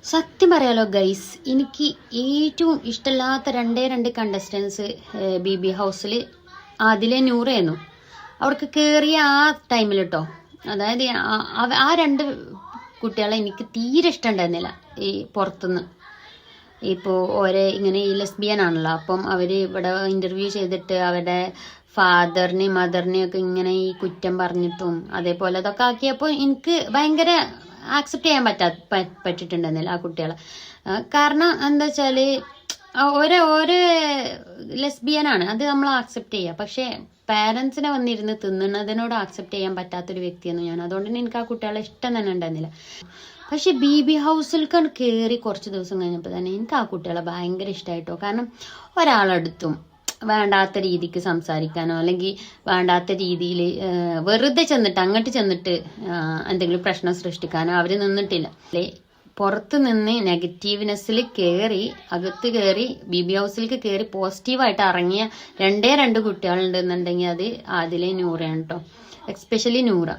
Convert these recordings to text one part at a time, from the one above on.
സത്യം പറയാലോ ഗൈസ്, എനിക്ക് ഏറ്റവും ഇഷ്ടമില്ലാത്ത രണ്ട് കണ്ടസ്റ്റൻസ് BB ഹൗസിൽ ആദിലെ നൂറയായിരുന്നു. അവർക്ക് കയറിയ ആ ടൈമിൽ കേട്ടോ, അതായത് ആ രണ്ട് കുട്ടികളെ എനിക്ക് തീരെ ഇഷ്ടമുണ്ടായിരുന്നില്ല. ഈ പുറത്തുനിന്ന് ഇപ്പോൾ ഓരോ ഇങ്ങനെ ഈ ലെസ്ബിയൻ ആണല്ലോ, അപ്പം അവർ ഇവിടെ ഇൻ്റർവ്യൂ ചെയ്തിട്ട് അവരുടെ ഫാദറിനെയും മദറിനെയും ഒക്കെ ഇങ്ങനെ ഈ കുറ്റം പറഞ്ഞിട്ടും അതേപോലെ അതൊക്കെ ആക്കിയപ്പോൾ എനിക്ക് ഭയങ്കര ആക്സെപ്റ്റ് ചെയ്യാൻ പറ്റിയിട്ടുണ്ടെന്നില്ല ആ കുട്ടികളെ. കാരണം എന്താ വെച്ചാൽ ഓരോ ലെസ്ബിയനാണ്, അത് നമ്മൾ ആക്സെപ്റ്റ് ചെയ്യുക. പക്ഷേ പാരൻസിനെ വന്നിരുന്ന് തിന്നുന്നതിനോട് ആക്സെപ്റ്റ് ചെയ്യാൻ പറ്റാത്തൊരു വ്യക്തിയെന്ന് ഞാൻ. അതുകൊണ്ട് തന്നെ എനിക്ക് ആ കുട്ടികളെ ഇഷ്ടം തന്നെ ഉണ്ടായിരുന്നില്ല. പക്ഷെ BB ഹൗസിൽക്ക് കയറി കുറച്ച് ദിവസം കഴിഞ്ഞപ്പോൾ തന്നെ എനിക്ക് ആ കുട്ടികളെ ഭയങ്കര ഇഷ്ടമായിട്ടോ. കാരണം ഒരാളെടുത്തും വേണ്ടാത്ത രീതിക്ക് സംസാരിക്കാനോ അല്ലെങ്കിൽ വേണ്ടാത്ത രീതിയിൽ വെറുതെ അങ്ങോട്ട് ചെന്നിട്ട് എന്തെങ്കിലും പ്രശ്നം സൃഷ്ടിക്കാനോ അവർ നിന്നിട്ടില്ല. അല്ലേ, പുറത്ത് നിന്ന് നെഗറ്റീവ്നെസ്സിൽ കയറി അകത്ത് കയറി BB ഹൗസിലേക്ക് കയറി പോസിറ്റീവായിട്ട് ഇറങ്ങിയ രണ്ട് കുട്ടികളുണ്ടെന്നുണ്ടെങ്കിൽ അത് ആദിലെ നൂറയാണ് കേട്ടോ. എക്സ്പെഷ്യലി നൂറ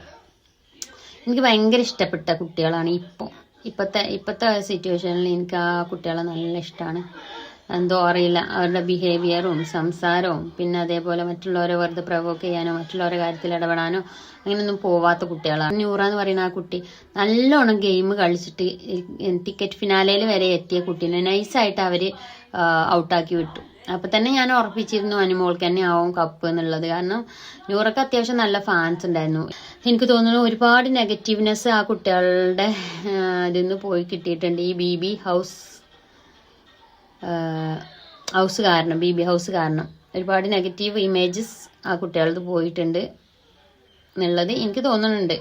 എനിക്ക് ഭയങ്കര ഇഷ്ടപ്പെട്ട കുട്ടികളാണ്. ഇപ്പോഴത്തെ സിറ്റുവേഷനിൽ എനിക്ക് ആ കുട്ടികളെ നല്ല ഇഷ്ടമാണ്. എന്തോ അറിയില്ല, അവരുടെ ബിഹേവിയറും സംസാരവും പിന്നെ അതേപോലെ മറ്റുള്ളവരെ വെറുതെ പ്രൊവോക്ക് ചെയ്യാനോ മറ്റുള്ളവരുടെ കാര്യത്തിൽ ഇടപെടാനോ അങ്ങനെയൊന്നും പോവാത്ത കുട്ടികളാണ്. നൂറ എന്ന് പറയുന്ന ആ കുട്ടി നല്ലോണം ഗെയിം കളിച്ചിട്ട് ടിക്കറ്റ് ഫിനാലയിൽ വരെ എത്തിയ കുട്ടീനെ നൈസായിട്ട് അവർ ഔട്ടാക്കി വിട്ടു. അപ്പൊ തന്നെ ഞാൻ ഉറപ്പിച്ചിരുന്നു അനുമോൾക്ക് തന്നെ ആവും കപ്പ് എന്നുള്ളത്. കാരണം നൂറക്ക് അത്യാവശ്യം നല്ല ഫാൻസ് ഉണ്ടായിരുന്നു. എനിക്ക് തോന്നുന്നു ഒരുപാട് നെഗറ്റീവ്നെസ് ആ കുട്ടികളുടെ ഇതിൽ നിന്ന് പോയി കിട്ടിയിട്ടുണ്ട് ഈ BB ഹൗസ് കാരണം ഒരുപാട് നെഗറ്റീവ് ഇമേജസ് ആ കുട്ടികളത് പോയിട്ടുണ്ട് എന്നുള്ളത് എനിക്ക് തോന്നുന്നുണ്ട്.